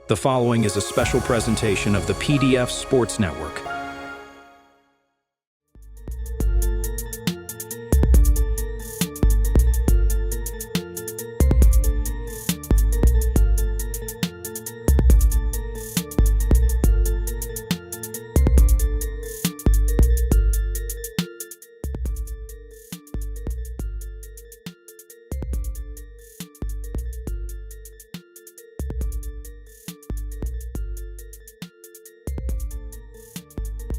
The following is a special presentation of the PDF Sports Network.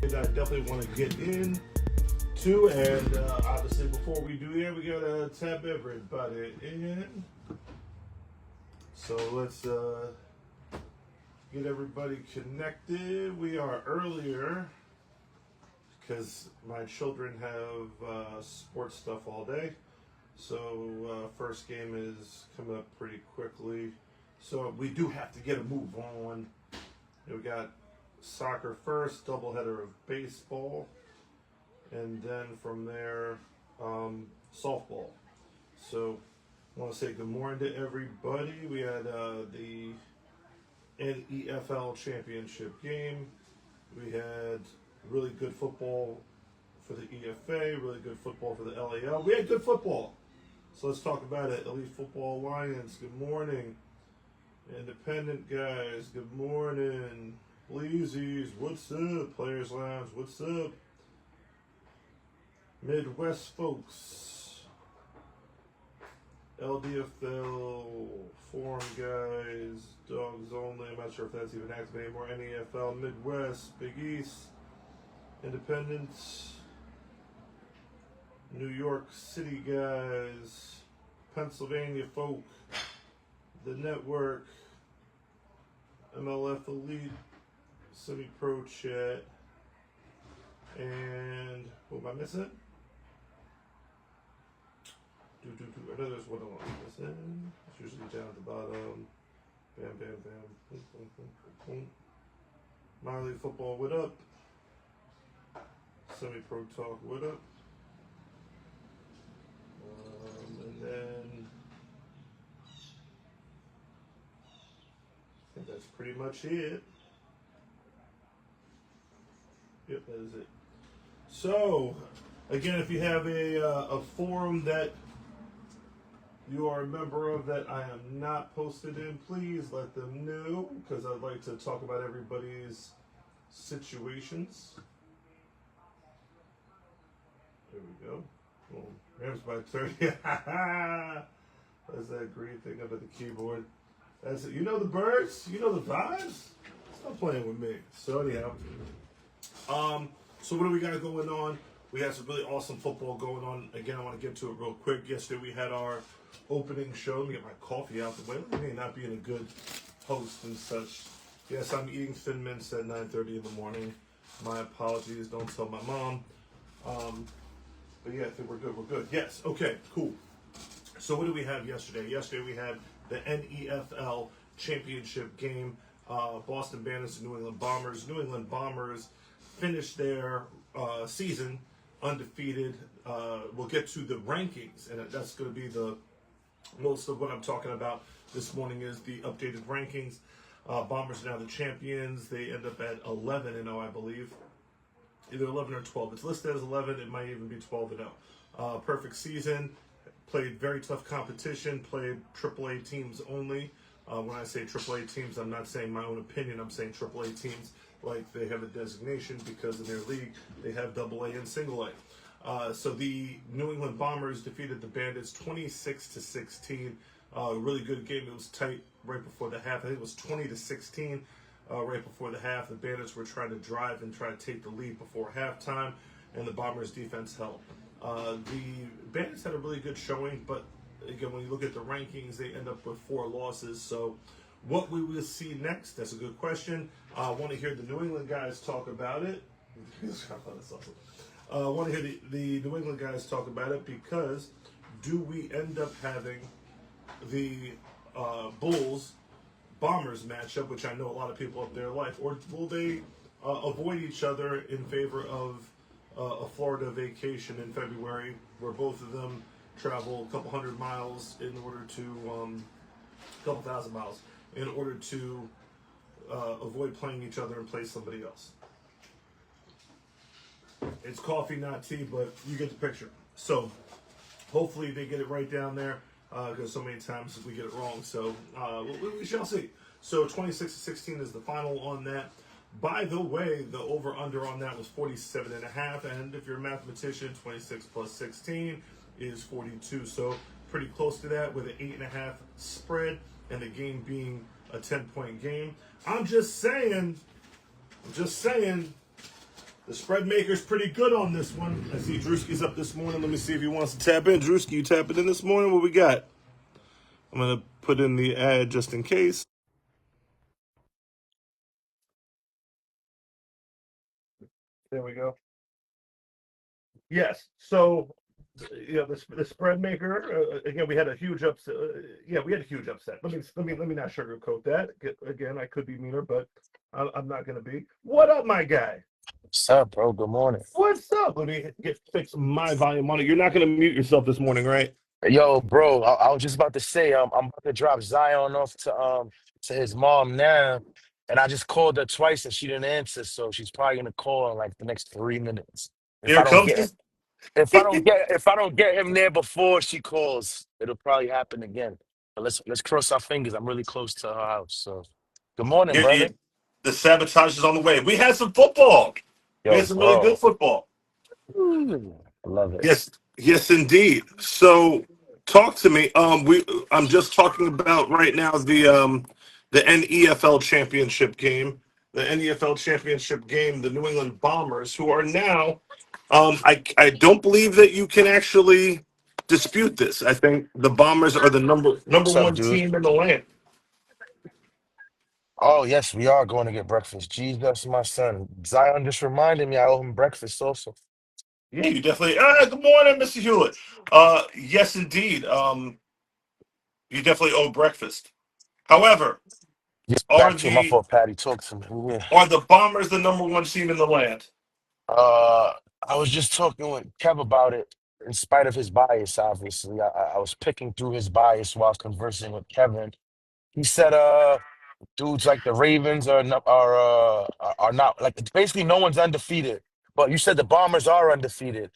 I definitely want to get into, and obviously before we do that, we gotta tap everybody in. So let's get everybody connected. We are earlier because my children have sports stuff all day. So first game is coming up pretty quickly. So we do have to get a move on. We got soccer first, doubleheader of baseball, and then from there, softball. So I want to say good morning to everybody. We had the NEFL championship game. We had really good football for the EFA, really good football for the LAL. We had good football. So let's talk about it. Elite Football Alliance, good morning. Independent guys, good morning. Bleezy's, what's up? Players Lounge, what's up? Midwest folks, LDFL, Forum guys, Dogs Only, I'm not sure if that's even active anymore, NEFL, Midwest, Big East, Independence, New York City guys, Pennsylvania folk, the network, MLF Elite, Semipro chat, and what am I missing? I know there's one I'm missing. It's usually down at the bottom. Bam, bam, bam. Boom, boom, boom, boom, boom. Minor League Football, what up? Semi-Pro Talk, what up? And then I think that's pretty much it. Yep, that is it. So, again, if you have a forum that you are a member of that I am not posted in, please let them know, because I'd like to talk about everybody's situations. There we go. Boom. Rams by 30. That's that green thing up at the keyboard. That's it. You know the birds? You know the vibes? Stop playing with me. So anyhow. So what do we got going on? We had some really awesome football going on. Again, I want to get to it real quick. Yesterday we had our opening show. Let me get my coffee out the way. Look at me not being a good host and such. Yes, I'm eating Thin Mints at 9:30 in the morning. My apologies. Don't tell my mom. But yeah, I think we're good. We're good. Yes. Okay. Cool. So what did we have yesterday? Yesterday we had the NEFL championship game. Boston Bandits and New England Bombers. New England Bombers finished their season undefeated. We'll get to the rankings, and that's going to be the most of what I'm talking about this morning is the updated rankings. Bombers are now the champions. They end up at 11-0, I believe. Either 11 or 12. It's listed as 11. It might even be 12-0. Perfect season. Played very tough competition. Played AAA teams only. When I say AAA teams, I'm not saying my own opinion. I'm saying AAA teams like they have a designation because in their league they have AA and single A. So the New England Bombers defeated the Bandits 26-16. Really good game. It was tight right before the half. I think it was 20-16 right before the half. The Bandits were trying to drive and try to take the lead before halftime, and the Bombers' defense held. The Bandits had a really good showing, but again, when you look at the rankings, they end up with 4 losses. So what we will see next, that's a good question. I want to hear the New England guys talk about it. I want to hear the New England guys talk about it because do we end up having the Bulls-Bombers matchup, which I know a lot of people up there like, or will they avoid each other in favor of a Florida vacation in February where both of them travel a couple hundred miles in order to, a couple thousand miles, in order to avoid playing each other and play somebody else. It's coffee, not tea, but you get the picture. So hopefully they get it right down there because so many times we get it wrong. So we shall see. So 26-16 is the final on that. By the way, the over-under on that was 47.5. And if you're a mathematician, 26 plus 16 is 42. So pretty close to that with an 8.5 spread and the game being a 10-point game. I'm just saying, the spread maker's pretty good on this one. I see Drewski's up this morning. Let me see if he wants to tap in. Drewski, you tapping in this morning? What we got? I'm going to put in the ad just in case. There we go. Yes. So, the spread maker. Again, we had a huge upset. We had a huge upset. Let me not sugarcoat that. Again, I could be meaner, but I'm not going to be. What up, my guy? What's up, bro? Good morning. What's up? Let me fix my volume on it. You're not going to mute yourself this morning, right? Yo, bro, I was just about to say, I'm about to drop Zion off to his mom now, and I just called her twice and she didn't answer, so she's probably gonna call in like the next 3 minutes. If Here I it don't comes. get if I don't get him there before she calls, it'll probably happen again. But let's cross our fingers. I'm really close to her house, so good morning, brother. The sabotage is on the way. We had some football. We Yo, had some really good bro, football. Ooh, I love it. Yes, indeed. So, talk to me. I'm just talking about right now the NFL championship game. The NFL championship game. The New England Bombers, who are now, I don't believe that you can actually dispute this. I think the Bombers are the number What's up, one dude? team in the land. Oh, yes, we are going to get breakfast. Jesus, my son. Zion just reminded me I owe him breakfast also. Yeah, you definitely. Good morning, Mr. Hewlett. Yes, indeed. You definitely owe breakfast. However, Just are back to my the fault, Patty. Talk to me. Yeah. are the Bombers the number one team in the land? Uh, I was just talking with Kev about it. In spite of his bias, obviously, I was picking through his bias while conversing with Kevin. He said, dudes like the Ravens are not like basically no one's undefeated. But you said the Bombers are undefeated.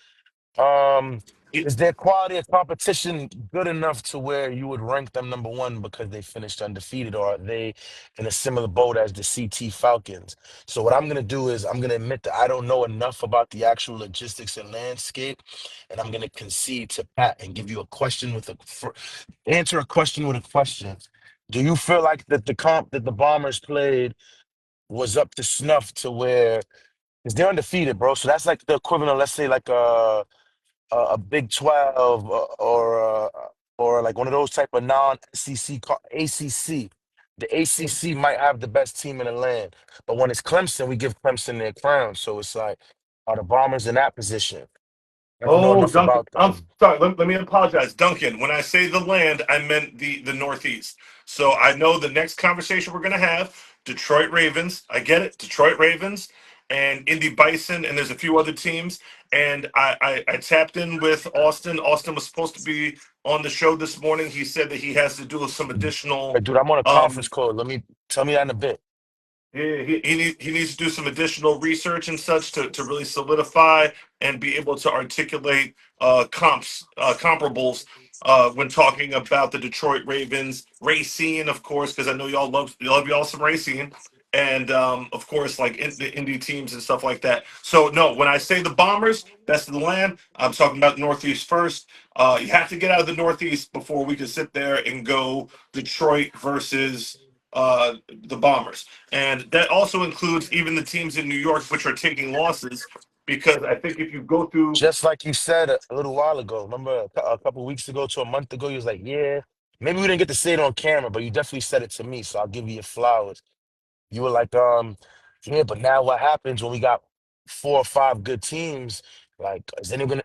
Um, is their quality of competition good enough to where you would rank them number one because they finished undefeated, or are they in a similar boat as the CT Falcons? So what I'm gonna do is I'm gonna admit that I don't know enough about the actual logistics and landscape, and I'm gonna concede to Pat and give you a question with answer a question with a question. Do you feel like that the comp that the Bombers played was up to snuff to where because they're undefeated, bro? So that's like the equivalent, of, let's say, like a Big 12 or like one of those type of non-SEC ACC. The ACC might have the best team in the land, but when it's Clemson, we give Clemson their crown. So it's like, are the Bombers in that position? I don't know Oh, enough Duncan. about I'm them. sorry. Let me apologize, Duncan. When I say the land, I meant the Northeast. So I know the next conversation we're gonna have, Detroit Ravens. I get it, Detroit Ravens and Indy Bison, and there's a few other teams. And I tapped in with Austin. Austin was supposed to be on the show this morning. He said that he has to do some Hey, additional dude, I'm on a conference um, call. Tell me that in a bit. yeah, he needs to do some additional research and such to really solidify and be able to articulate comparables when talking about the Detroit Ravens, Racine, of course, because I know y'all some Racine, and of course like the indie teams and stuff like that. So no, when I say the Bombers, best of the land, I'm talking about the Northeast first. You have to get out of the Northeast before we can sit there and go Detroit versus the Bombers. And that also includes even the teams in New York which are taking losses because I think if you go through Just like you said a little while ago. Remember a couple weeks ago to a month ago, you was like, yeah. Maybe we didn't get to say it on camera, but you definitely said it to me. So I'll give you your flowers. You were like, yeah, but now what happens when we got 4 or 5 good teams? Like, is anyone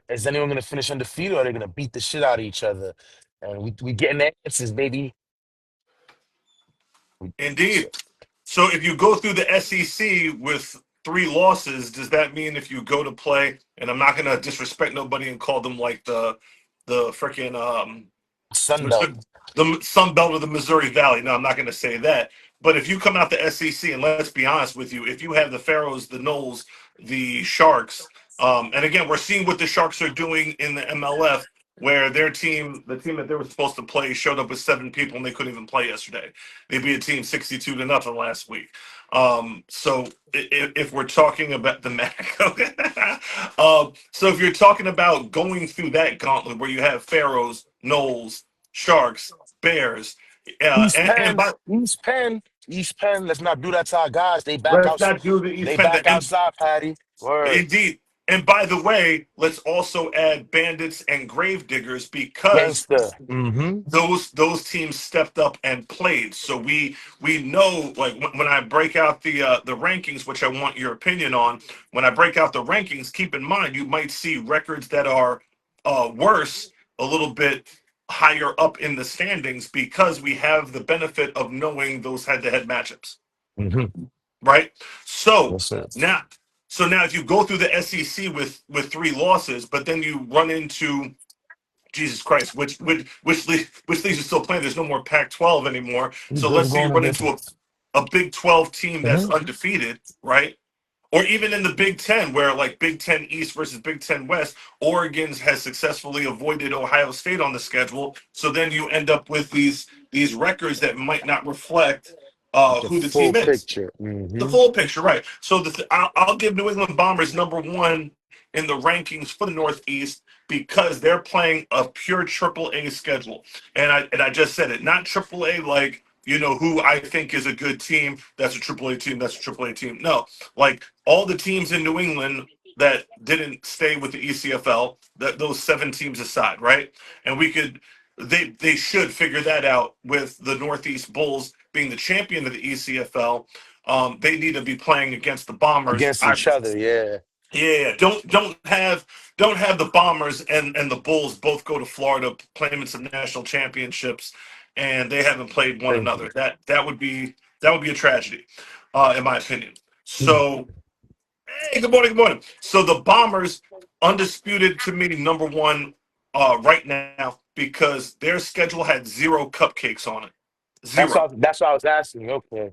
gonna finish undefeated or are they gonna beat the shit out of each other? And we getting the answers, baby. So, Indeed. So if you go through the SEC with 3 losses, does that mean if you go to play, and I'm not gonna disrespect nobody and call them like the freaking Sunbelt. the Sun Belt of the Missouri Valley. No, I'm not gonna say that. But if you come out the SEC, and let's be honest with you, if you have the Pharaohs, the Knowles, the Sharks, and again, we're seeing what the Sharks are doing in the MLF, where their team, the team that they were supposed to play, showed up with 7 people and they couldn't even play yesterday. They beat a team 62-0 last week. So if we're talking about the MAC, so if you're talking about going through that gauntlet where you have Pharaohs, Knowles, Sharks, Bears, East and Penn, by East Penn, East Penn. Let's not do that to our guys. They back let's out. not do the East They Penn. back outside, Patty. Word. Indeed. And by the way, let's also add Bandits and Gravediggers because Gangster. Mm-hmm. those teams stepped up and played. So we know, like when I break out the rankings, which I want your opinion on. When I break out the rankings, keep in mind you might see records that are worse, a little bit higher up in the standings because we have the benefit of knowing those head-to-head matchups, Mm-hmm. right? So That's it. now, so now if you go through the SEC with 3 losses, but then you run into Jesus Christ, which leagues are still playing? There's no more Pac-12 anymore. We So good let's say you going run against. into a Big 12 team that's Mm-hmm. undefeated, right? Or even in the Big Ten, where like Big Ten East versus Big Ten West, Oregon's has successfully avoided Ohio State on the schedule. So then you end up with these records that might not reflect The who the full team is. picture. The Mm-hmm. full picture, right? So I'll give New England Bombers #1 in the rankings for the Northeast because they're playing a pure AAA schedule, and I just said it, not AAA like who I think is a good team. That's a AAA team. That's a AAA team. No, like all the teams in New England that didn't stay with the ECFL, that those 7 teams aside, right? And we could they should figure that out with the Northeast Bulls being the champion of the ECFL. They need to be playing against the Bombers. Against each other, yeah. Yeah, don't have the Bombers and the Bulls both go to Florida claiming some national championships, and they haven't played one Thank another. you. That would be a tragedy, in my opinion. So, hey, good morning, good morning. So the Bombers undisputed to me #1 right now because their schedule had 0 cupcakes on it, That's 0. all. That's what I was asking. Okay.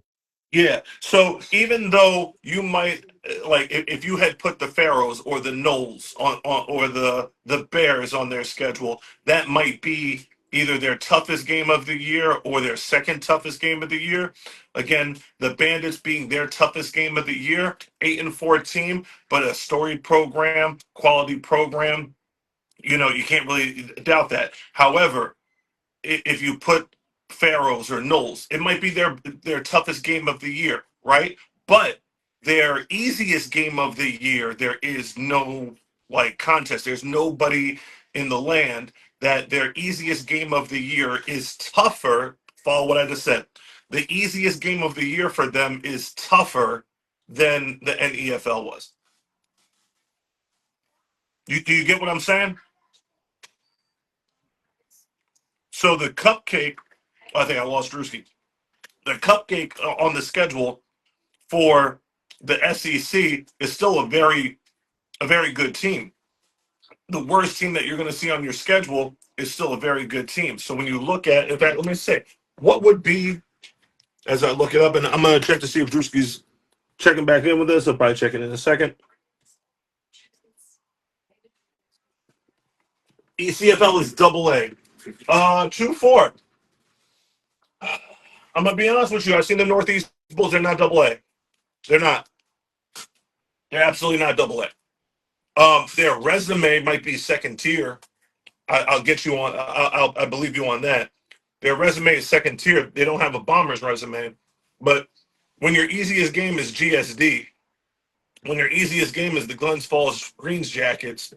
Yeah. So even though you might like if you had put the Pharaohs or the Knowles on or the Bears on their schedule, that might be either their toughest game of the year or their second toughest game of the year. Again, the Bandits being their toughest game of the year, 8-4 team, but a storied program, quality program. You can't really doubt that. However, if you put Pharaohs or Knowles, it might be their toughest game of the year, right? But their easiest game of the year, there is no like contest. There's nobody in the land that their easiest game of the year is tougher. Follow what I just said. The easiest game of the year for them is tougher than the NEFL was. Do you get what I'm saying? So the cupcake, I think I lost Drewski. The cupcake on the schedule for the SEC is still a very good team. The worst team that you're going to see on your schedule is still a very good team. So when you look at, in fact, let me say, what would be as I look it up, and I'm going to check to see if Drewski's checking back in with us. I'll probably check it in a second. ECFL is AA. 2-4. I'm gonna be honest with you. I've seen the Northeast Bulls. They're not AA. They're not. They're absolutely not AA. Their resume might be second tier. I'll get you on. I believe you on that. Their resume is second tier. They don't have a Bombers resume, but when your easiest game is GSD, when your easiest game is the Glens Falls Greens Jackets,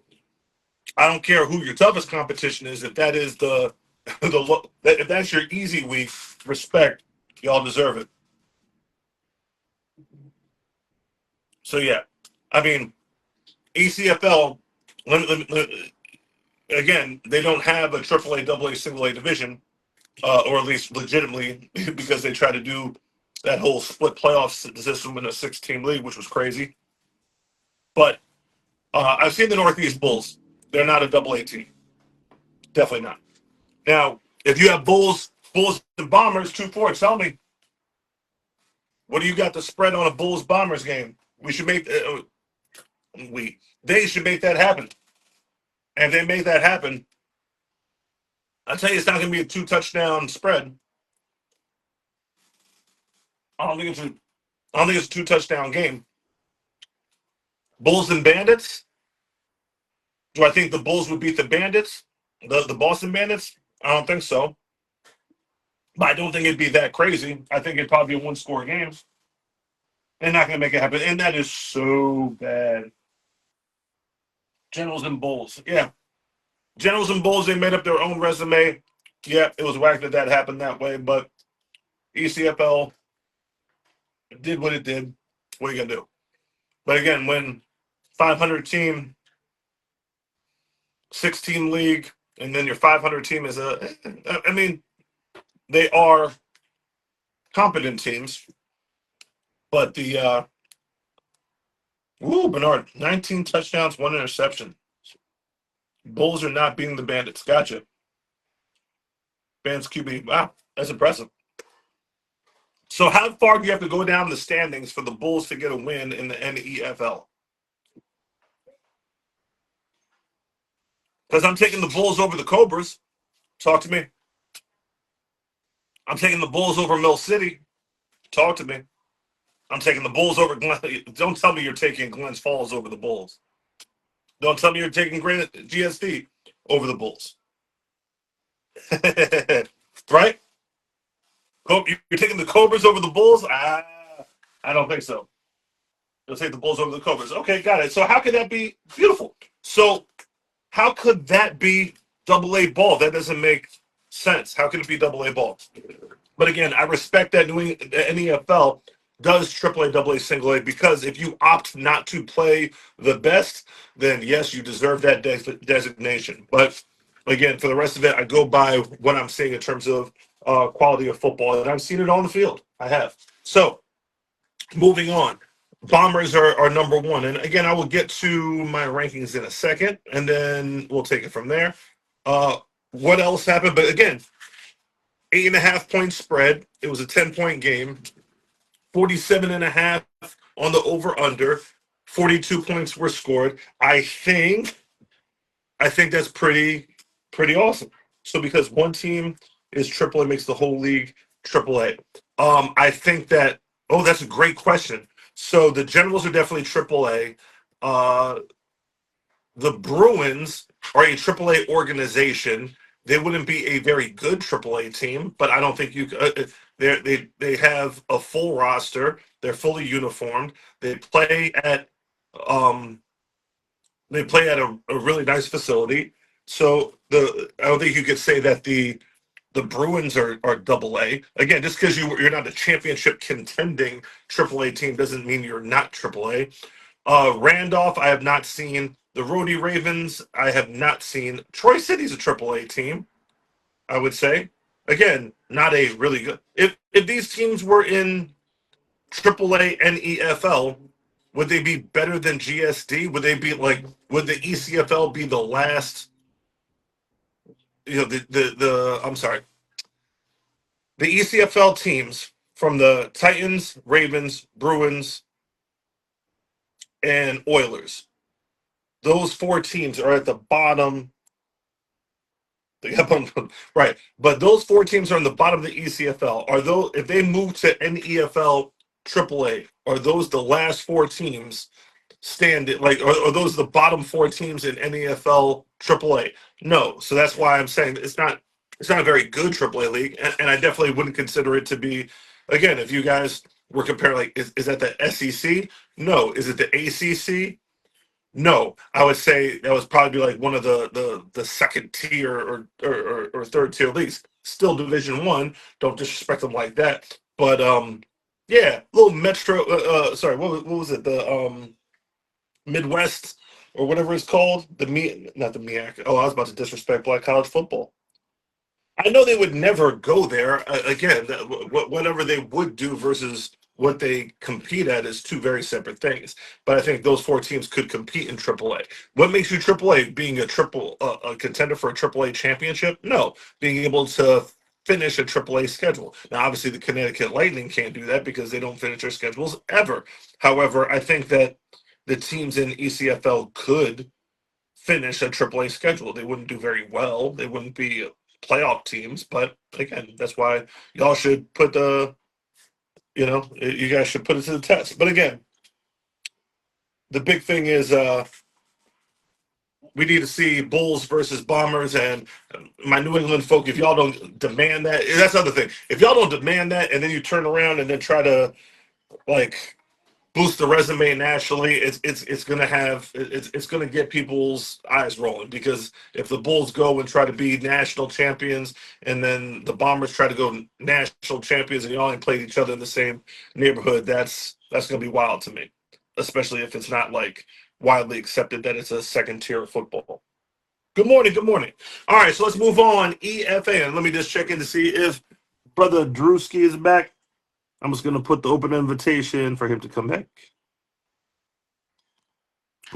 I don't care who your toughest competition is. If that is if that's your easy week, respect. Y'all deserve it. So yeah, I mean ECFL. Again, they don't have a AAA, AA, single A division, or at least legitimately, because they try to do that whole split playoff system in a 6-team league, which was crazy. But I've seen the Northeast Bulls. They're not a AA team. Definitely not. Now, if you have Bulls and Bombers, 2-4, tell me. What do you got to spread on a Bulls Bombers game? We should make they should make that happen. And if they make that happen, I tell you, it's not going to be a 2 touchdown spread. I don't think it's a, I don't think it's a 2 touchdown game. Bulls and Bandits. Do I think the Bulls would beat the Bandits, the Boston Bandits? I don't think so. But I don't think it'd be that crazy. I think it'd probably be a one-score game. They're not going to make it happen, and that is so bad. Generals and Bulls, yeah. Generals and Bulls, they made up their own resume. Yeah, it was whack that happened that way, but ECFL did what it did. What are you gonna do? But again, when 500 team, 16 league, and then your 500 team is I mean, they are competent teams, but Bernard, 19 touchdowns, 1 interception. Bulls are not beating the Bandits. Gotcha. Bandits QB. Wow, that's impressive. So how far do you have to go down the standings for the Bulls to get a win in the NEFL? Because I'm taking the Bulls over the Cobras. Talk to me. I'm taking the Bulls over Mill City. Talk to me. I'm taking the Bulls over Glen. Don't tell me you're taking Glens Falls over the Bulls. Don't tell me you're taking GSD over the Bulls. Right? You're taking the Cobras over the Bulls? I don't think so. You'll take the Bulls over the Cobras. Okay, got it. So how could that be beautiful? So how could that be AA ball? That doesn't make sense. How can it be AA ball? But again, I respect that the NEFL does AAA, AA, single A, because if you opt not to play the best, then yes, you deserve that designation. But again, for the rest of it, I go by what I'm seeing in terms of quality of football, and I've seen it on the field. I have. So moving on. Bombers are number one. And again, I will get to my rankings in a second, and then we'll take it from there. What else happened? But again, 8.5 point spread. It was a 10-point game. 47.5 on the over-under. 42 points were scored. I think that's pretty awesome. So because one team is AAA, makes the whole league AAA. I think that. Oh, that's a great question. So the Generals are definitely AAA. The Bruins are a AAA organization. They wouldn't be a very good AAA team, but I don't think you. They have a full roster. They're fully uniformed. They play at a really nice facility. So I don't think you could say that the Bruins are AA. Again, just because you're not a championship contending AAA team doesn't mean you're not AAA. Randolph, I have not seen. The Rhodey Ravens, I have not seen. Troy City's a AAA team, I would say. Again, not a really good. If these teams were in AAA NEFL, would they be better than GSD? Would they be like? Would the ECFL be the last? I'm sorry. The ECFL teams from the Titans, Ravens, Bruins, and Oilers. Those 4 teams are at the bottom. Right, but those 4 teams are on the bottom of the ECFL. Are those, if they move to NEFL AAA, are those the last 4 teams stand? Like, are those the bottom 4 teams in NEFL AAA? No. So that's why I'm saying it's not a very good AAA league, and I definitely wouldn't consider it to be. Again, if you guys were comparing, like, is that the SEC? No. Is it the ACC? No, I would say that was probably like one of the second tier or third tier leagues. Still Division One. Don't disrespect them like that. But yeah, little Metro. Sorry, what was it? The Midwest or whatever it's called. Not the MEAC. Oh, I was about to disrespect black college football. I know they would never go there again. Whatever they would do versus what they compete at is 2 very separate things. But I think those 4 teams could compete in AAA. What makes you AAA? Being a contender for a AAA championship? No, being able to finish a AAA schedule. Now, obviously, the Connecticut Lightning can't do that because they don't finish their schedules ever. However, I think that the teams in ECFL could finish a AAA schedule. They wouldn't do very well. They wouldn't be playoff teams, but again, that's why y'all should put you guys should put it to the test. But again, the big thing is we need to see Bulls versus Bombers, and my New England folk. If y'all don't demand that, that's the other thing. If y'all don't demand that, and then you turn around and then try to like boost the resume nationally, it's gonna have it's gonna get people's eyes rolling because if the Bulls go and try to be national champions, and then the Bombers try to go national champions, and y'all ain't played each other in the same neighborhood, that's gonna be wild to me, especially if it's not like widely accepted that it's a second tier of football. Good morning, good morning. All right, so let's move on. EFA, and let me just check in to see if Brother Drewski is back. I'm just gonna put the open invitation for him to come back.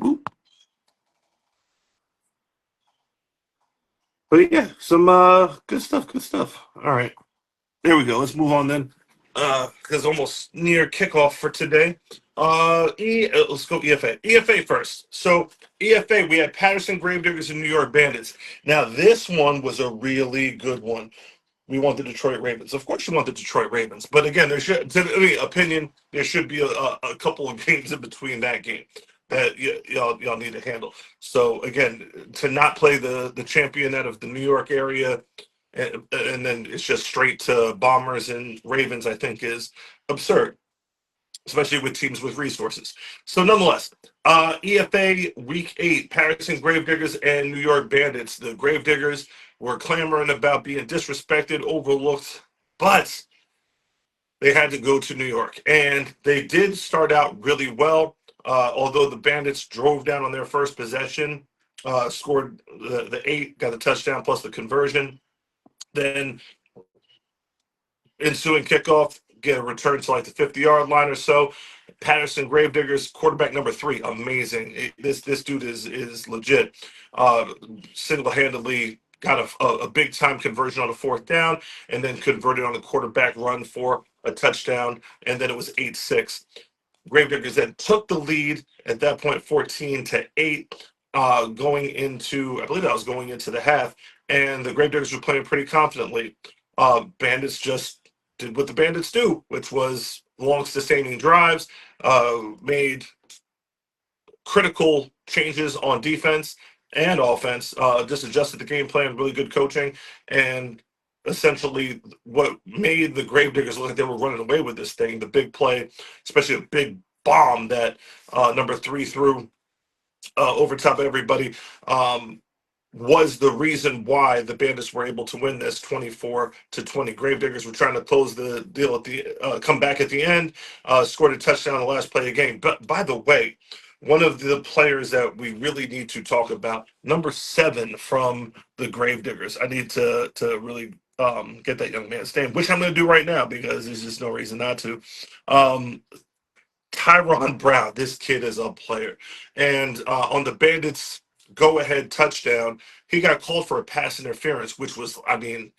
Ooh. But yeah, some good stuff, good stuff. All right. There we go. Let's move on then. Because almost near kickoff for today. Let's go EFA. EFA first. So EFA, we had Patterson Gravediggers and New York Bandits. Now this one was a really good one. We want the Detroit Ravens. Of course, you want the Detroit Ravens, but again, opinion, there should be a couple of games in between that game that y'all need to handle. So again, to not play the champion out of the New York area, and then it's just straight to Bombers and Ravens, I think is absurd, especially with teams with resources. So nonetheless, EFA Week 8, Patterson Gravediggers and New York Bandits. The Gravediggers were clamoring about being disrespected, overlooked, but they had to go to New York. And they did start out really well, although the Bandits drove down on their first possession, scored the 8, got a touchdown plus the conversion. Then ensuing kickoff, get a return to like the 50-yard line or so. Patterson Gravediggers, quarterback number 3, amazing. This dude is legit. Single-handedly got a big time conversion on the 4th down, and then converted on the quarterback run for a touchdown, and then it was 8-6. Gravediggers then took the lead at that point, 14-8, going into, I believe that was going into the half, and the Gravediggers were playing pretty confidently. Bandits just did what the Bandits do, which was long sustaining drives, made critical changes on defense and offense, just adjusted the game plan, really good coaching, and essentially what made the Gravediggers look like they were running away with this thing, the big play, especially a big bomb that number 3 threw over top of everybody, was the reason why the Bandits were able to win this 24-20. Gravediggers were trying to close the deal at the come back at the end, scored a touchdown on the last play of the game. But by the way, one of the players that we really need to talk about, number 7 from the Gravediggers. I need to really get that young man's name, which I'm going to do right now because there's just no reason not to. Tyron Brown, this kid is a player. And on the Bandits' go-ahead touchdown, he got called for a pass interference, which was, I mean,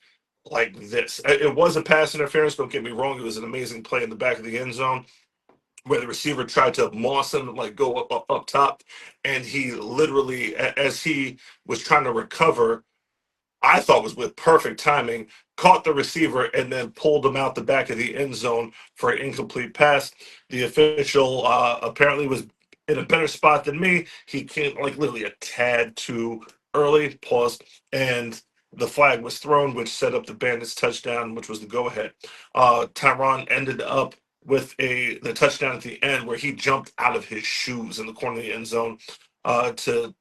like this. It was a pass interference, don't get me wrong. It was an amazing play in the back of the end zone where the receiver tried to moss him, like go up top. And he literally, as he was trying to recover, I thought was with perfect timing, caught the receiver and then pulled him out the back of the end zone for an incomplete pass. The official apparently was in a better spot than me. He came like literally a tad too early, paused, and the flag was thrown, which set up the Bandits touchdown, which was the go-ahead. Tyron ended up with the touchdown at the end where he jumped out of his shoes in the corner of the end zone to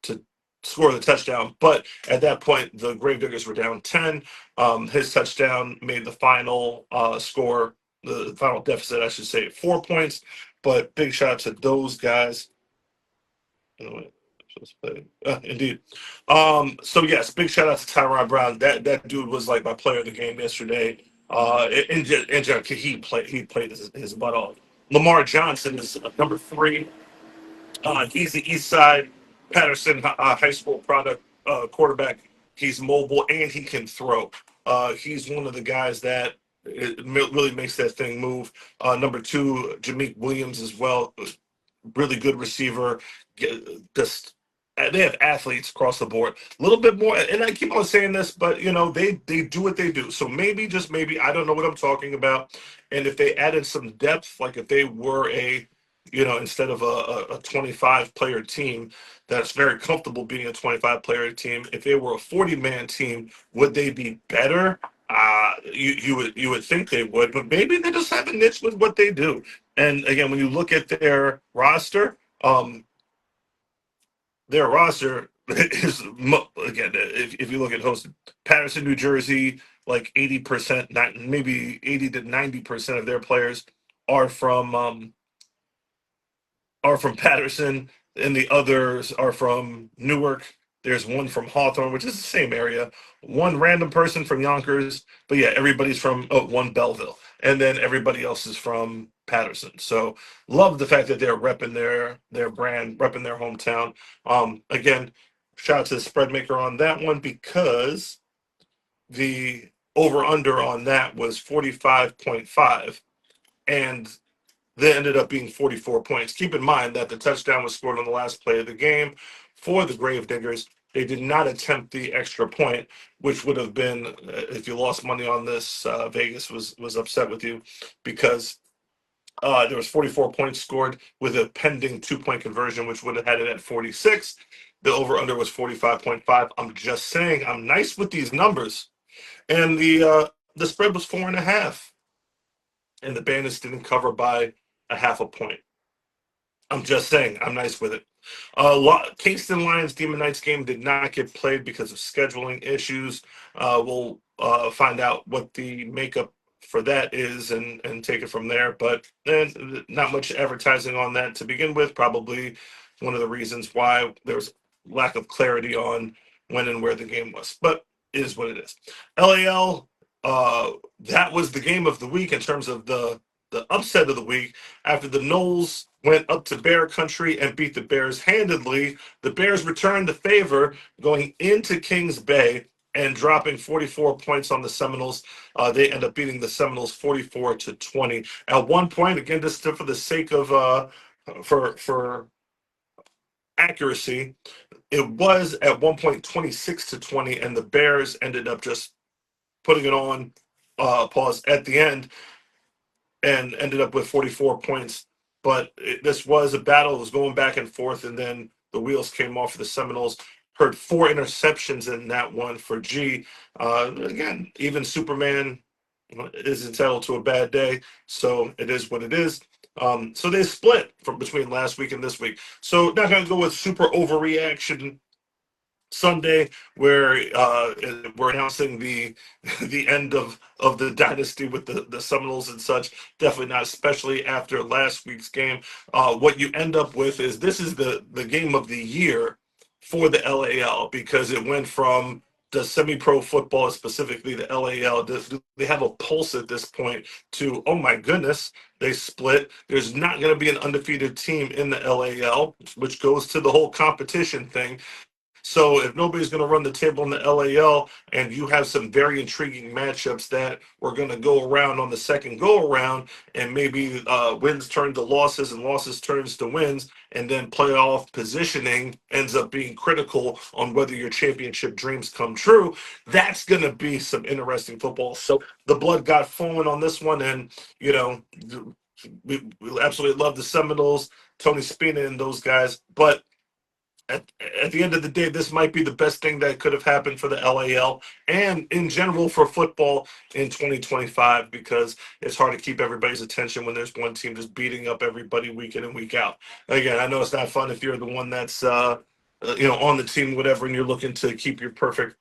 score the touchdown. But at that point, the Gravediggers were down 10. His touchdown made the final score, the final deficit, I should say, 4 points. But big shout out to those guys. Indeed. So yes, big shout out to Tyrod Brown. That dude was like my player of the game yesterday. He played his butt off. Lamar Johnson is number 3. He's the East Side Patterson high school product quarterback. He's mobile and he can throw. He's one of the guys that really makes that thing move. Number two, Jameek Williams as well, really good receiver. Just they have athletes across the board. A little bit more, and I keep on saying this, but they do what they do. So maybe, just maybe, I don't know what I'm talking about. And if they added some depth, like if they were instead of a 25 player team that's very comfortable being a 25 player team, if they were a 40-man team, would they be better? You would think they would, but maybe they just have a niche with what they do. And again, when you look at um, their roster is again, if you look at hosted Patterson, New Jersey, like 80%, not maybe 80 to 90% of their players are from Patterson, and the others are from Newark. There's one from Hawthorne, which is the same area. One random person from Yonkers, but yeah, everybody's from one Belleville, and then everybody else is from Patterson. So love the fact that they're repping their brand, repping their hometown. Again, shout out to the spread maker on that one because the over under on that was 45.5, and that ended up being 44 points. Keep in mind that the touchdown was scored on the last play of the game for the Gravediggers. They did not attempt the extra point, which would have been, if you lost money on this, Vegas was upset with you because there was 44 points scored with a pending 2-point conversion, which would have had it at 46. The over-under was 45.5. I'm just saying, I'm nice with these numbers. And the spread was 4.5. And the Bandits didn't cover by a half a point. I'm just saying, I'm nice with it. Kingston Lions Demon Knights game did not get played because of scheduling issues. We'll find out what the makeup for that is and take it from there. But not much advertising on that to begin with. Probably one of the reasons why there's lack of clarity on when and where the game was. But it is what it is. LAL, that was the game of the week in terms of the upset of the week after the Knowles went up to Bear Country and beat the Bears handedly. The Bears returned the favor going into Kings Bay and dropping 44 points on the Seminoles. They end up beating the Seminoles 44-20. At one point, again, just for the sake of for accuracy, it was at one point 26-20, and the Bears ended up just putting it on pause at the end and ended up with 44 points. But this was a battle. It was going back and forth, and then the wheels came off for the Seminoles. Heard 4 interceptions in that one for G. Again, even Superman is entitled to a bad day, so it is what it is. So they split from between last week and this week. So not going to go with super overreaction Sunday, where we're announcing the end of the dynasty with the Seminoles and such. Definitely not, especially after last week's game. What you end up with is this is the game of the year for the LAL because it went from the semi-pro football, specifically the LAL. They have a pulse at this point to, oh my goodness, they split. There's not going to be an undefeated team in the LAL, which goes to the whole competition thing. So if nobody's going to run the table in the LAL and you have some very intriguing matchups that we're going to go around on the second go around and maybe wins turn to losses and losses turns to wins and then playoff positioning ends up being critical on whether your championship dreams come true, that's going to be some interesting football. So the blood got flowing on this one, and we absolutely love the Seminoles, Tony Spina and those guys, but at the end of the day, this might be the best thing that could have happened for the LAL and in general for football in 2025 because it's hard to keep everybody's attention when there's one team just beating up everybody week in and week out. Again, I know it's not fun if you're the one that's on the team, whatever, and you're looking to keep your perfect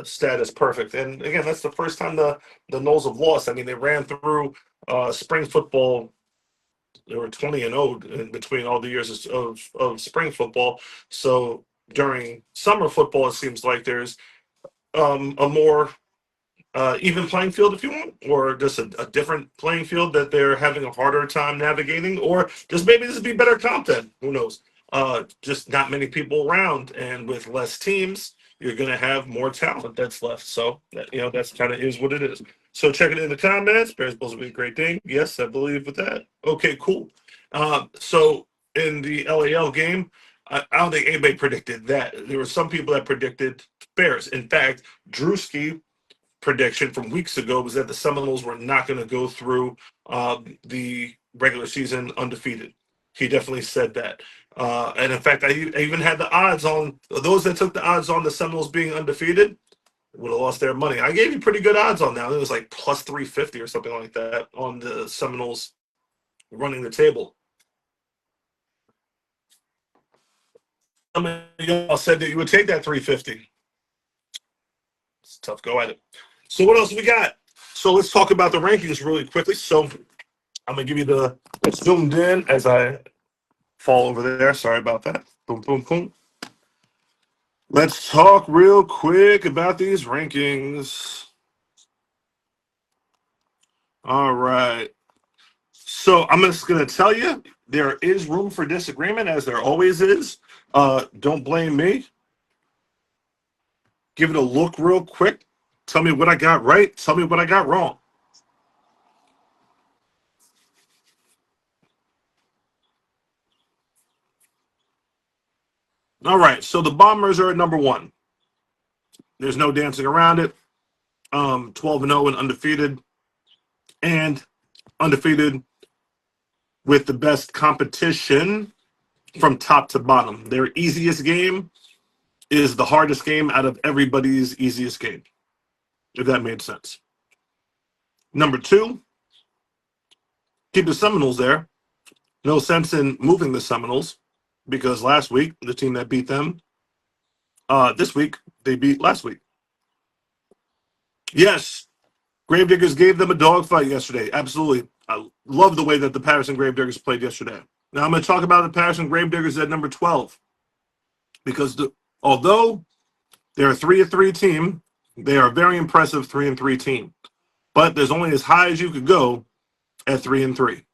status perfect. And again, that's the first time the Knowles have lost. I mean, they ran through spring football. They were 20-0 in between all the years of spring football. So during summer football, it seems like there's a more even playing field, if you want, or just a different playing field that they're having a harder time navigating, or just maybe this would be better content. Who knows? Just not many people around, and with less teams, you're going to have more talent that's left. So, that's kind of is what it is. So, check it in the comments. Bears Bulls will be a great thing. Yes, I believe with that. Okay, cool. So, in the LAL game, I don't think anybody predicted that. There were some people that predicted Bears. In fact, Drewski prediction from weeks ago was that the Seminoles were not going to go through the regular season undefeated. He definitely said that. And in fact, I even had the odds on those that took the odds on the Seminoles being undefeated would have lost their money. I gave you pretty good odds on that. It was like plus 350 or something like that on the Seminoles running the table. Some of y'all said that you would take that 350. It's a tough go at it. So what else we got? So let's talk about the rankings really quickly. So I'm gonna give you the zoomed in as I fall over there. Sorry about that. Boom, boom, boom. Let's talk real quick about these rankings. All right. So I'm just gonna tell you there is room for disagreement, as there always is. Don't blame me. Give it a look real quick. Tell me what I got right. Tell me what I got wrong. All right. So the Bombers are at number 1. There's no dancing around it. 12-0 and undefeated. And undefeated with the best competition from top to bottom. Their easiest game is the hardest game out of everybody's easiest game, if that made sense. Number 2, keep the Seminoles there. No sense in moving the Seminoles because last week, the team that beat them, this week, they beat last week. Yes, Gravediggers gave them a dogfight yesterday. Absolutely. I love the way that the Patterson Gravediggers played yesterday. Now I'm going to talk about the Patterson Gravediggers at number 12 because although they're a 3-3 team, they are a very impressive 3-3 team. But there's only as high as you could go at 3-3.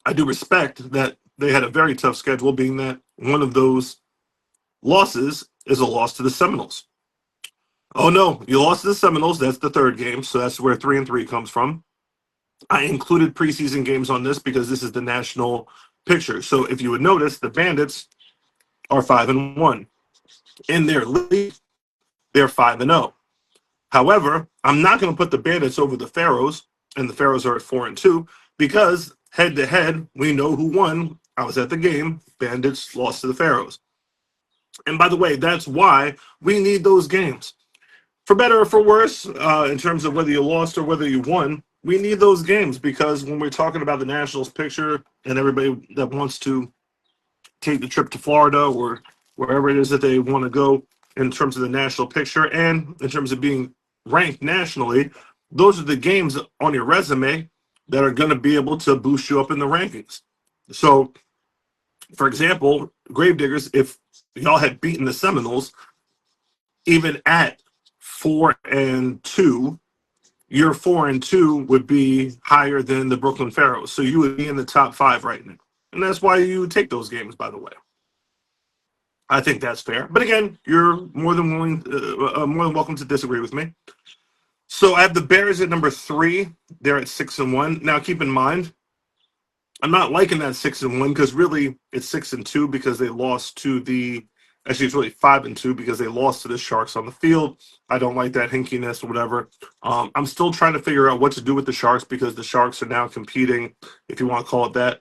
I do respect that they had a very tough schedule, being that one of those losses is a loss to the Seminoles. Oh no, you lost to the Seminoles. That's the third game, so that's where 3-3 comes from. I included preseason games on this because this is the national picture. So if you would notice, the Bandits are 5-1. In their league, they're 5-0. However, I'm not going to put the Bandits over the Pharaohs, and the Pharaohs are at 4-2 because head to head, we know who won. I was at the game. Bandits lost to the Pharaohs. And by the way, that's why we need those games. For better or for worse, in terms of whether you lost or whether you won, we need those games because when we're talking about the Nationals picture and everybody that wants to take the trip to Florida or wherever it is that they want to go in terms of the national picture and in terms of being ranked nationally, those are the games on your resume that are going to be able to boost you up in the rankings. So, for example, Gravediggers, if y'all had beaten the Seminoles, even at 4-2, your 4-2 would be higher than the Brooklyn Pharaohs. So you would be in the top 5 right now. And that's why you would take those games, by the way. I think that's fair. But again, you're more than welcome to disagree with me. So I have the Bears at number 3. They're at 6-1. Now keep in mind, I'm not liking that 6-1 because really it's 6-2 because they lost to the. Actually, it's really 5-2 because they lost to the Sharks on the field. I don't like that hinkiness or whatever. I'm still trying to figure out what to do with the Sharks because the Sharks are now competing, if you want to call it that,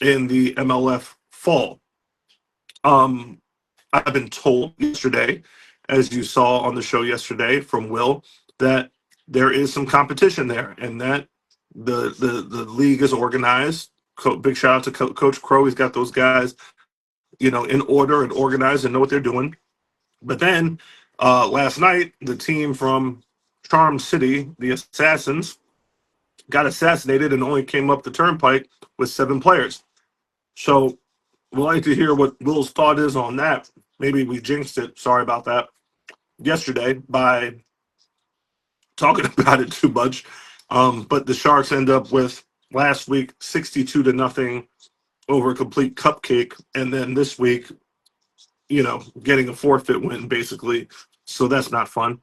in the MLF fall. I've been told yesterday, as you saw on the show yesterday from Will, that there is some competition there and that the league is organized. Big shout out to Coach Crow. He's got those guys in order and organized and know what they're doing. But then last night, the team from Charm City, the Assassins, got assassinated and only came up the turnpike with 7 players. So we'd like to hear what Will's thought is on that. Maybe we jinxed it. Sorry about that. Yesterday by talking about it too much. But the Sharks end up with last week 62-0 over a complete cupcake. And then this week, getting a forfeit win, basically, So that's not fun.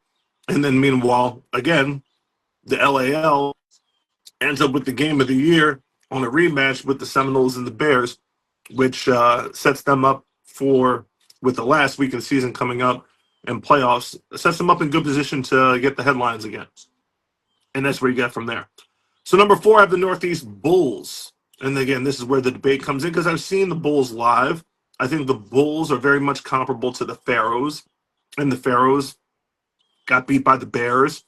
And then meanwhile, again, the LAL ends up with the game of the year on a rematch with the Seminoles and the Bears, which sets them up for, with the last week of the season coming up and playoffs, sets them up in good position to get the headlines again. And that's where you get from there. So number 4, I have the Northeast Bulls. And again, this is where the debate comes in because I've seen the Bulls live. I think the Bulls are very much comparable to the Pharaohs, and the Pharaohs got beat by the Bears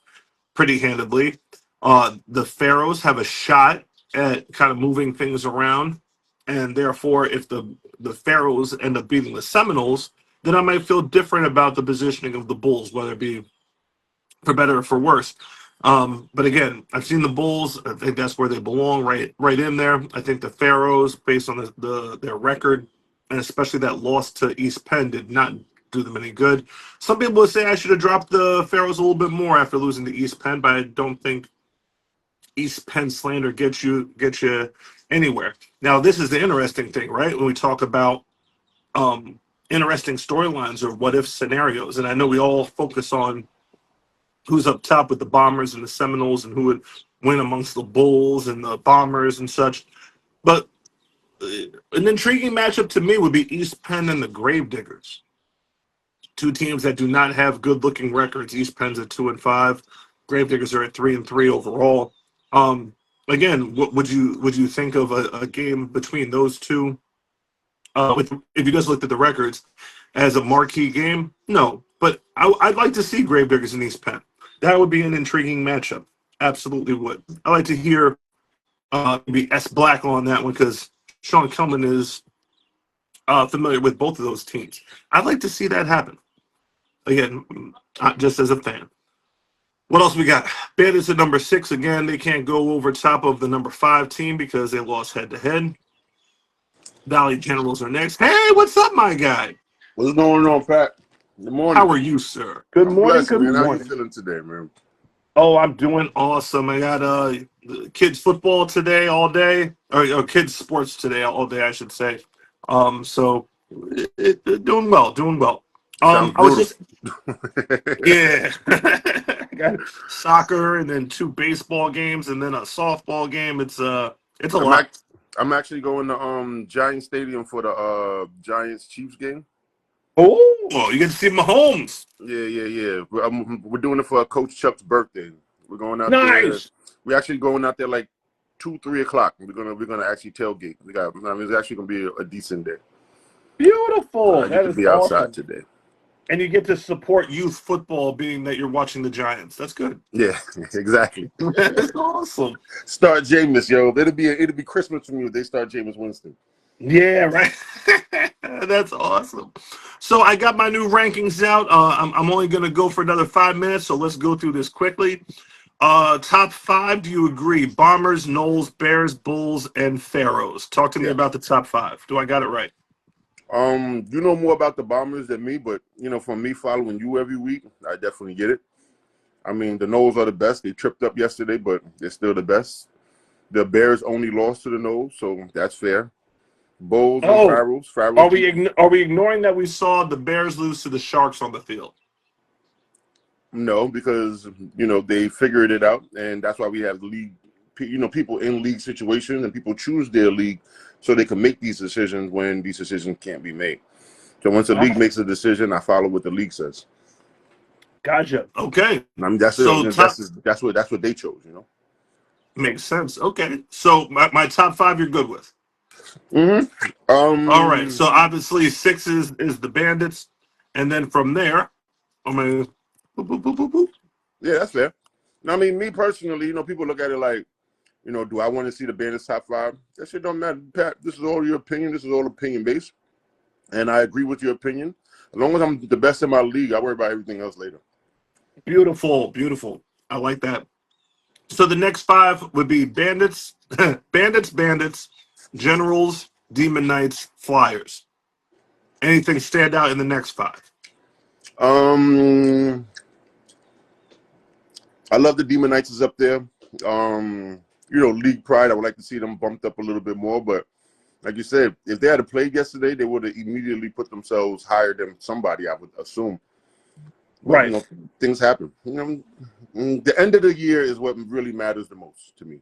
pretty handedly. The Pharaohs have a shot at kind of moving things around, and therefore, if the Pharaohs end up beating the Seminoles, then I might feel different about the positioning of the Bulls, whether it be for better or for worse. But again, I've seen the Bulls. I think that's where they belong, right in there. I think the Pharaohs, based on their record, and especially that loss to East Penn, did not do them any good. Some people would say I should have dropped the Pharaohs a little bit more after losing to East Penn, but I don't think East Penn slander gets you anywhere. Now, this is the interesting thing, right? When we talk about interesting storylines or what if scenarios, and I know we all focus on who's up top with the Bombers and the Seminoles and who would win amongst the Bulls and the Bombers and such. But an intriguing matchup to me would be East Penn and the Gravediggers. Two teams that do not have good-looking records. East Penn's at 2-5. Gravediggers are at 3-3 overall. Again, what would you think of a game between those two? If you just looked at the records as a marquee game, no. But I'd like to see Gravediggers and East Penn. That would be an intriguing matchup. Absolutely would. I like to hear maybe S Black on that one because Sean Kelman is familiar with both of those teams. I'd like to see that happen. Again, just as a fan. What else we got? Bandits at number 6. Again, they can't go over top of the number 5 team because they lost head-to-head. Valley Generals are next. Hey, what's up, my guy? What's going on, Pat? Good morning. How are you, sir? Good I'm morning. blessed, Good man. morning. How you feeling today, man? Oh, I'm doing awesome. I got kids football today all day, or kids sports today all day, I should say. So doing well, doing well. Sounds I was brutal. just yeah, I got soccer and then 2 baseball games and then a softball game. It's a lot. I'm actually going to Giants Stadium for the Giants Chiefs game. Oh, you get to see Mahomes. Yeah. We're doing it for Coach Chuck's birthday. We're going out there. Nice. We're actually going out there like 2-3 o'clock. We're gonna actually tailgate. It's actually gonna be a decent day. Beautiful. I get That to is be awesome. outside today. And you get to support youth football, being that you're watching the Giants. That's good. Yeah, exactly. That's awesome. Start Jameis, yo. It'll be Christmas from you if they start Jameis Winston. Yeah, right. That's awesome. So I got my new rankings out. I'm only going to go for another 5 minutes, so let's go through this quickly. Top 5, do you agree? Bombers, Knowles, Bears, Bulls, and Pharaohs. Talk to me about the top 5. Do I got it right? You know more about the Bombers than me, but from me following you every week, I definitely get it. I mean, the Knowles are the best. They tripped up yesterday, but they're still the best. The Bears only lost to the Knowles, so that's fair. Bulls and Pharaohs. Are we ignoring that we saw the Bears lose to the Sharks on the field? No, because they figured it out, and that's why we have league. People in league situations, and people choose their league so they can make these decisions when these decisions can't be made. So once the league makes a decision, I follow what the league says. Gotcha. Okay. I mean, that's what they chose. Makes sense. Okay. So my top 5 you're good with. Mm-hmm. All right. So obviously 6 is the Bandits, and then from there, I mean, boop, boop, boop, boop, boop. Yeah, that's fair. I mean, me personally, people look at it like, do I want to see the Bandits top 5? That shit don't matter, Pat. This is all your opinion. This is all opinion based, and I agree with your opinion. As long as I'm the best in my league, I worry about everything else later. Beautiful, beautiful. I like that. So the next 5 would be Bandits, Bandits, Generals, Demon Knights, Flyers. Anything stand out in the next 5? I love the Demon Knights is up there. League pride, I would like to see them bumped up a little bit more. But like you said, if they had played yesterday, they would have immediately put themselves higher than somebody, I would assume. But Right. things happen. The end of the year is what really matters the most to me.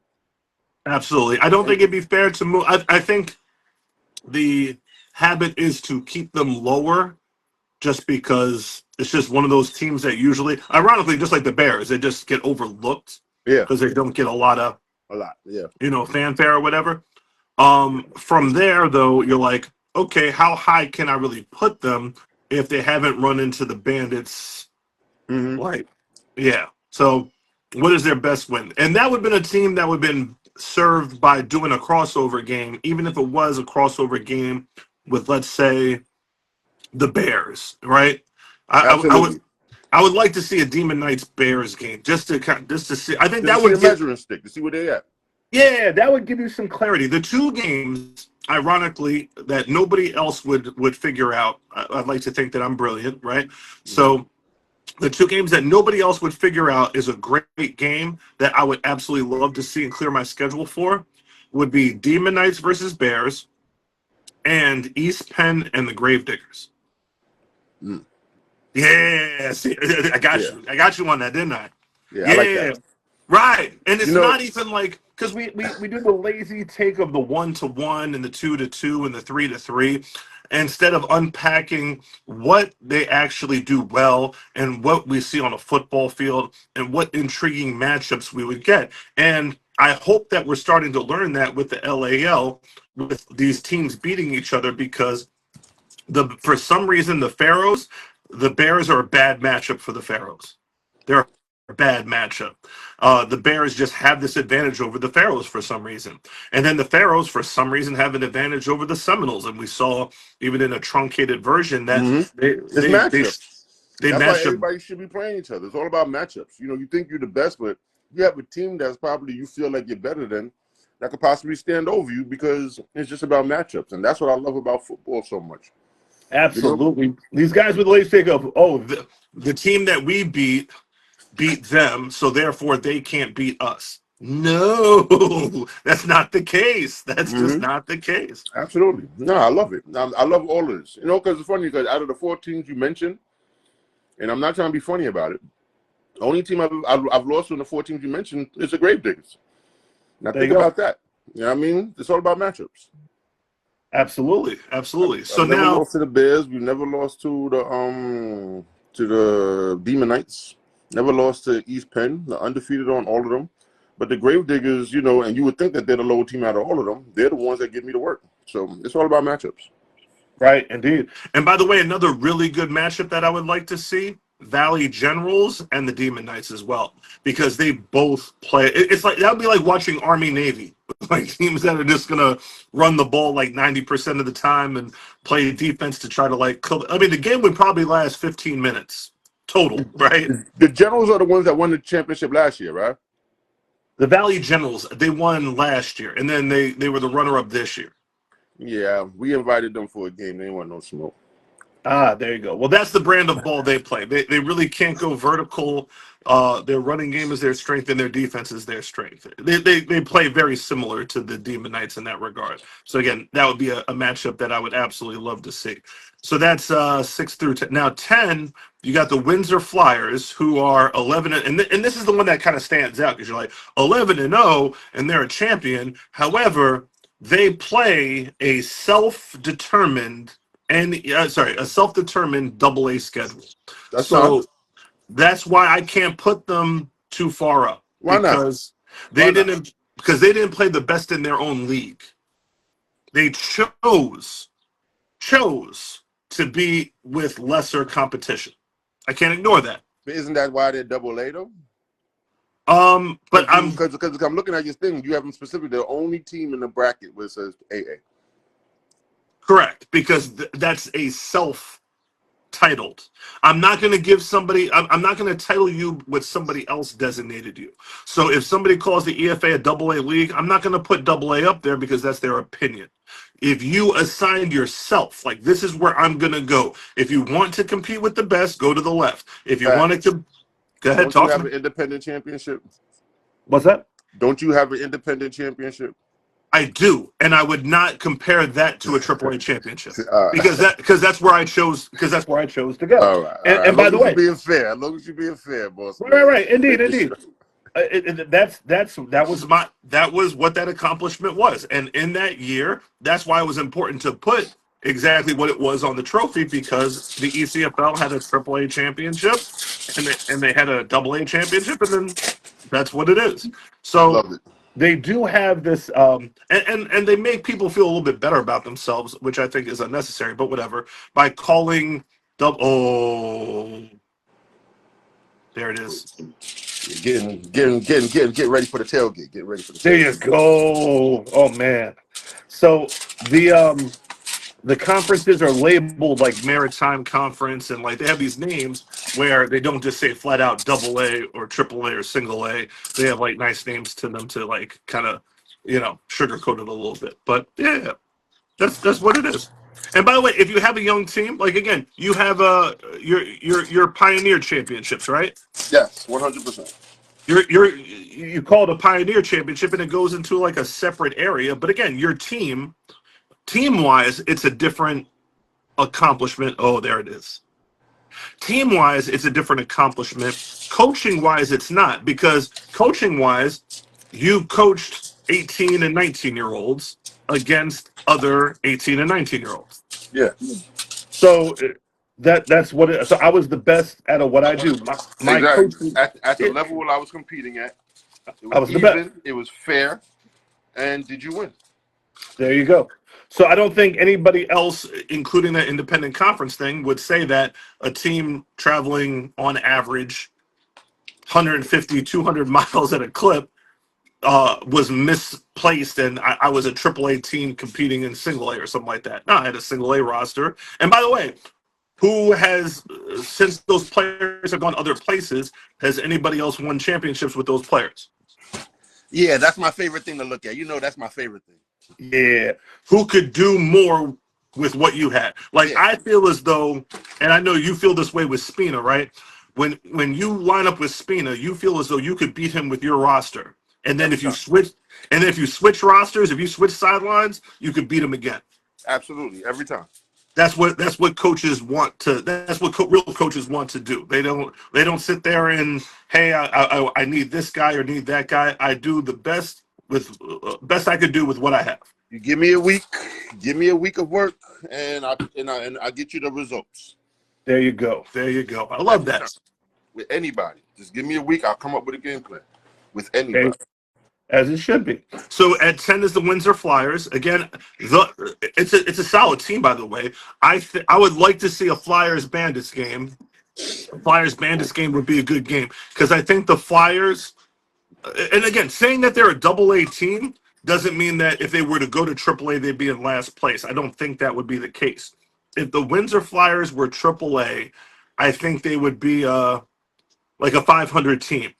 Absolutely. I don't And think it'd be fair to move. I think the habit is to keep them lower just because it's just one of those teams that usually, ironically, just like the Bears, they just get overlooked yeah, because they don't get a lot of, a lot. Yeah. fanfare or whatever. From there, though, you're like, okay, how high can I really put them if they haven't run into the Bandits? Hmm. Like, yeah. So, what is their best win? And that would have been a team that would have been served by doing a crossover game, even if it was a crossover game with, let's say, the Bears, right? I would Absolutely. I would like to see a Demon Knights Bears game just to see. I think Just to that see would a give measuring stick to see where they at. that would give you some clarity. The two games, ironically, that nobody else would figure out. I'd like to think that I'm brilliant, right? Hmm. So the two games that nobody else would figure out is a great game that I would absolutely love to see and clear my schedule for would be Demon Knights versus Bears and East Penn and the Gravediggers. Mm. Yeah, see, I got Yeah. you. I got you on that, didn't I? Yeah. I like that. Yeah, right. And You it's know. not even like because we do the lazy take of the 1-to-1 and the 2-to-2 and the 3-to-3 instead of unpacking what they actually do well and what we see on a football field and what intriguing matchups we would get. And I hope that we're starting to learn that with the LAL, with these teams beating each other because for some reason the Bears are a bad matchup for the Pharaohs. They're a bad matchup. The Bears just have this advantage over the Pharaohs for some reason, and then the Pharaohs for some reason have an advantage over the Seminoles. And we saw even in a truncated version that Hmm. they It's they they, matchups. they That's why matched up. everybody should be playing each other. It's all about matchups. You think you're the best, but you have a team that's probably you feel like you're better than that could possibly stand over you because it's just about matchups. And that's what I love about football so much. You know? Absolutely, these guys with the late take of the team that we beat them, so therefore they can't beat us. No, that's not the case. That's just Hmm. not the case. Absolutely. No, I love it. I love all of this. Because it's funny because out of the four teams you mentioned, and I'm not trying to be funny about it, the only team I've lost in the four teams you mentioned is the Gravediggers. Now There you think go. about that. You know what I mean? It's all about matchups. Absolutely, absolutely. I've So never now, lost to the Bears. We've never lost to the Demon Knights. Never lost to East Penn. They're undefeated on all of them. But the Gravediggers, and you would think that they're the lower team out of all of them. They're the ones that give me the work. So it's all about matchups. right, indeed. And by the way, another really good matchup that I would like to see: Valley Generals and the Demon Knights as well, because they both play. It's like that would be like watching Army Navy, like teams that are just gonna run the ball like 90% of the time and play defense to try to I mean, the game would probably last 15 minutes total, right? The Generals are the ones that won the championship last year, right? The Valley Generals, they won last year, and then they were the runner-up this year. Yeah, we invited them for a game. They didn't want no smoke. Ah, there you go. Well, that's the brand of ball they play. They really can't go vertical. Their running game is their strength, and their defense is their strength. They play very similar to the Demon Knights in that regard. So again, that would be a matchup that I would absolutely love to see. So that's 6 through 10. Now 10, you got the Windsor Flyers, who are 11, and this is the one that kind of stands out because you're like 11-0, and they're a champion. However, they play a self-determined a self-determined double A schedule. That's fine. So that's why I can't put them too far up Why not? Why not? because they didn't play the best in their own league. They chose to be with lesser competition. I can't ignore that. But isn't that why they're double A though? But Because I'm looking at your thing, you have them specifically the only team in the bracket where it says AA. correct because that's a self-titled. I'm not going to give somebody. I'm not going to title you what somebody else designated you. So if somebody calls the EFA a double A league, I'm not going to put double A up there because that's their opinion. If you assigned yourself, like this is where I'm going to go. If you want to compete with the best, go to the left. If you Pat, want to, go ahead, don't you talk to have me. an independent championship? What's that? Don't you have an independent championship? I do, and I would not compare that to a AAA championship Uh, because that's where I chose to go. all right, all right. And As by long the as you're way, being fair, as long as you're being fair, boss right, man. right, indeed, Make indeed. sure. That was what that accomplishment was, and in that year, that's why it was important to put exactly what it was on the trophy because the ECFL had a AAA championship, and they had a AA championship, and then that's what it is. So Love it. they do have this, and they make people feel a little bit better about themselves, which I think is unnecessary, but whatever. By calling double, oh, there it is. Get ready for the tailgate. Get ready for the There you tailgate. go. Oh man. So the conferences are labeled like Maritime Conference, and like they have these names where they don't just say flat out double A or triple A or single A. They have like nice names to them to like kind of, sugarcoat it a little bit. But yeah, that's what it is. And by the way, if you have a young team, like again, you have your Pioneer Championships, right? Yes, 100%. You call it a Pioneer Championship, and it goes into like a separate area. But again, your team wise, it's a different accomplishment. Oh, there it is. Team wise, it's a different accomplishment. Coaching wise, it's not because coaching wise, you coached 18 and 19-year olds against other 18 and 19-year olds. Yeah, So that's what it. So I was the best at what I do. My exactly. coaching, At the level I was competing at, it I was was the best. even, it was fair, and did you win? There you go. So I don't think anybody else, including that independent conference thing, would say that a team traveling on average 150, 200 miles at a clip was misplaced and I was a AAA team competing in single A or something like that. No, I had a single A roster. And by the way, who has, since those players have gone other places, has anybody else won championships with those players? Yeah, that's my favorite thing to look at. That's my favorite thing. Yeah. Who could do more with what you had? Like Yeah, I feel as though, and I know you feel this way with Spina, right? When you line up with Spina, you feel as though you could beat him with your roster. And then every if you time. switch, rosters, if you switch sidelines, you could beat him again. Absolutely, every time. That's what coaches want to. That's what real coaches want to do. They don't sit there and hey, I need this guy or need that guy. I do the best with best I could do with what I have. You give me a week of work, and I get you the results. There you go. There you go. I love Every time. that. With anybody, just give me a week. I'll come up with a game plan with anybody. Okay. As it should be. So at 10 is the Windsor Flyers. Again, it's a solid team, by the way. I would like to see a Flyers Bandits game. A Flyers Bandits game would be a good game because I think the Flyers, and again, saying that they're a AA team doesn't mean that if they were to go to AAA, they'd be in last place. I don't think that would be the case. If the Windsor Flyers were AAA, I think they would be like a 500 team.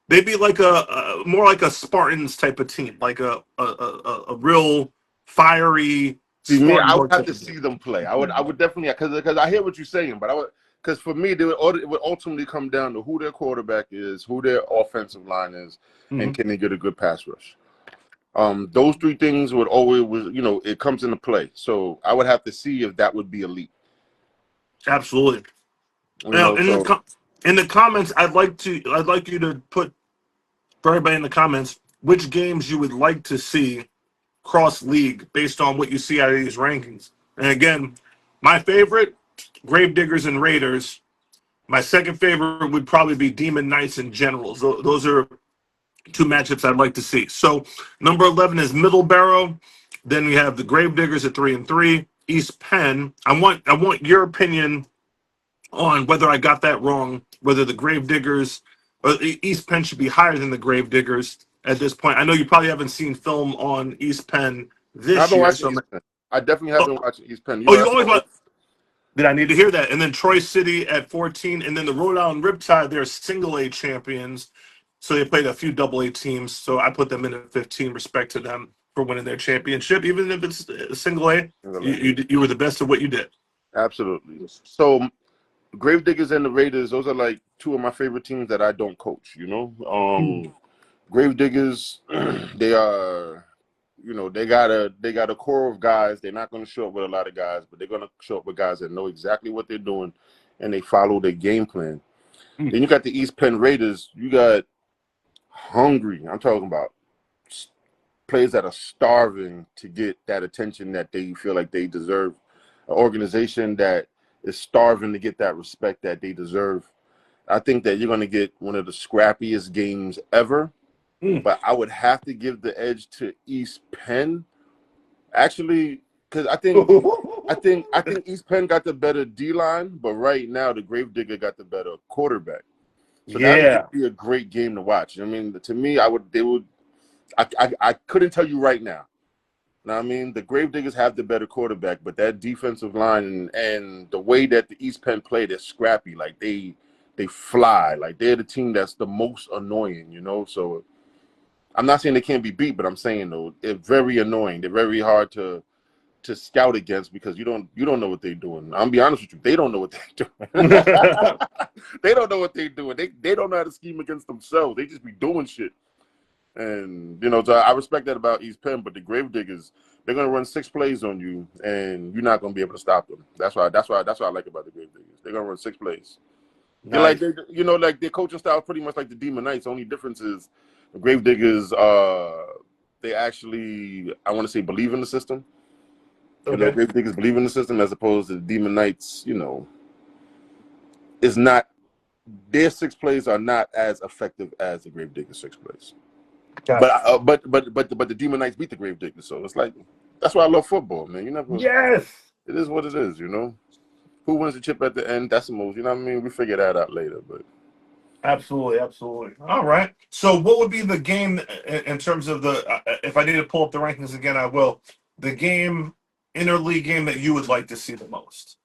They'd be like a more like a Spartans type of team, like a real fiery See me, Spartan. I would have to see them play. I would definitely because I hear what you're saying, but because for me, it would ultimately come down to who their quarterback is, who their offensive line is, and can they get a good pass rush. Those three things would always, it comes into play. So I would have to see if that would be elite. Absolutely. Now, in the comments, I'd like you to put for everybody in the comments which games you would like to see cross league based on what you see out of these rankings. And again, my favorite, Gravediggers and Raiders. My second favorite would probably be Demon Knights and Generals. Those are two matchups I'd like to see. So number 11 is Middleborough. Then we have the Gravediggers at 3-3. East Penn. I want your opinion on whether I got that wrong, whether the Gravediggers or East Penn should be higher than the Gravediggers at this point. I know you probably haven't seen film on East Penn this year. So I definitely haven't watched East Penn. You always watch. Did I need to hear that? And then Troy City at 14, and then the Rhode Island Riptide, they're single A champions. So they played a few double A teams. So I put them in at 15, respect to them for winning their championship. Even if it's a single A, you were the best at what you did. Absolutely. So Gravediggers and the Raiders, those are like two of my favorite teams that I don't coach, Gravediggers, they are they got a core of guys. They're not going to show up with a lot of guys, but they're going to show up with guys that know exactly what they're doing, and they follow their game plan. Then you got the East Penn Raiders. You got hungry. I'm talking about players that are starving to get that attention that they feel like they deserve. An organization that is starving to get that respect that they deserve. I think that you're going to get one of the scrappiest games ever. But I would have to give the edge to East Penn, actually, because I think East Penn got the better D line, but right now the Gravedigger got the better quarterback. So that would be a great game to watch. I mean, to me, I couldn't tell you right now. Now, I mean, the Gravediggers have the better quarterback, but that defensive line and the way that the East Penn play, they're scrappy. Like they fly. Like they're the team that's the most annoying. So. I'm not saying they can't be beat, but I'm saying though they're very annoying. They're very hard to scout against because you don't know what they're doing. I'm be honest with you, they don't know what they're doing. They don't know what they're doing. They don't know how to scheme against themselves. They just be doing shit. And so I respect that about East Penn, but the Gravediggers, they're gonna run 6 plays on you, and you're not gonna be able to stop them. That's what I like about the Gravediggers. They're gonna run 6 plays. Nice. Like their coaching style is pretty much like the Demon Knights. Only difference is the Gravediggers, they actually, I want to say, believe in the system. Okay. Gravediggers believe in the system as opposed to the Demon Knights. Is not their 6 plays are not as effective as the Gravediggers 6 plays. Gotcha. But the Demon Knights beat the Gravediggers, so it's like that's why I love football, man. Yes. It is what it is, Who wins the chip at the end? That's the most. You know what I mean? We figure that out later, but. Absolutely. All right. So, what would be the game in terms of if I need to pull up the rankings again, I will. The interleague game that you would like to see the most?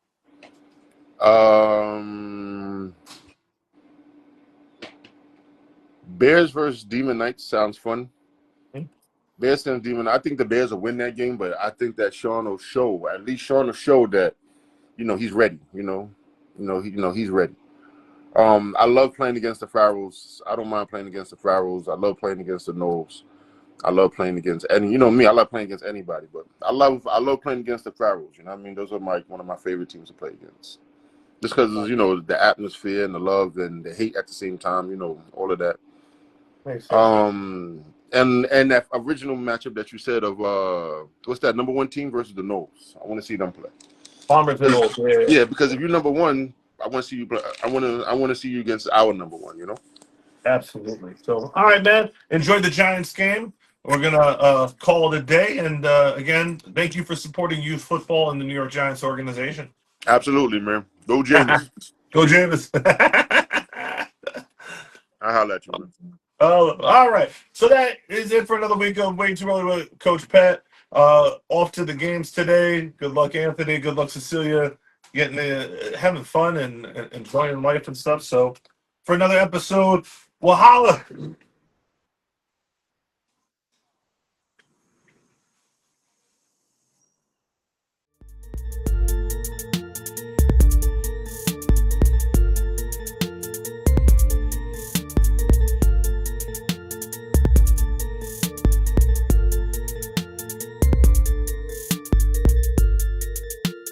Bears versus Demon Knights sounds fun. Okay. Bears and Demon. I think the Bears will win that game, but I think that Sean will show. At least Sean will show that, he's ready. He's ready. I love playing against the Pharaohs. I don't mind playing against the Pharaohs. I love playing against the Knolls. I love playing against any. Me. I love playing against anybody, but I love playing against the Pharaohs. You know what I mean? Those are one of my favorite teams to play against. Just because the atmosphere and the love and the hate at the same time. All of that. Makes sense. And that original matchup that you said of what's that number 1 team versus the Knolls? I want to see them play. Bombers and Knolls. Yeah, because if you're number 1, I want to see you play. I want to see you against our number 1. Absolutely. So, all right, man. Enjoy the Giants game. We're gonna call it a day. And again, thank you for supporting youth football in the New York Giants organization. Absolutely, man. Go Jameis. Go Jameis. I'll holler at you, man. All right. So that is it for another week of Way Too Early with Coach Pat. Off to the games today. Good luck, Anthony. Good luck, Cecilia. Having fun and enjoying life and stuff. So for another episode, we'll holla.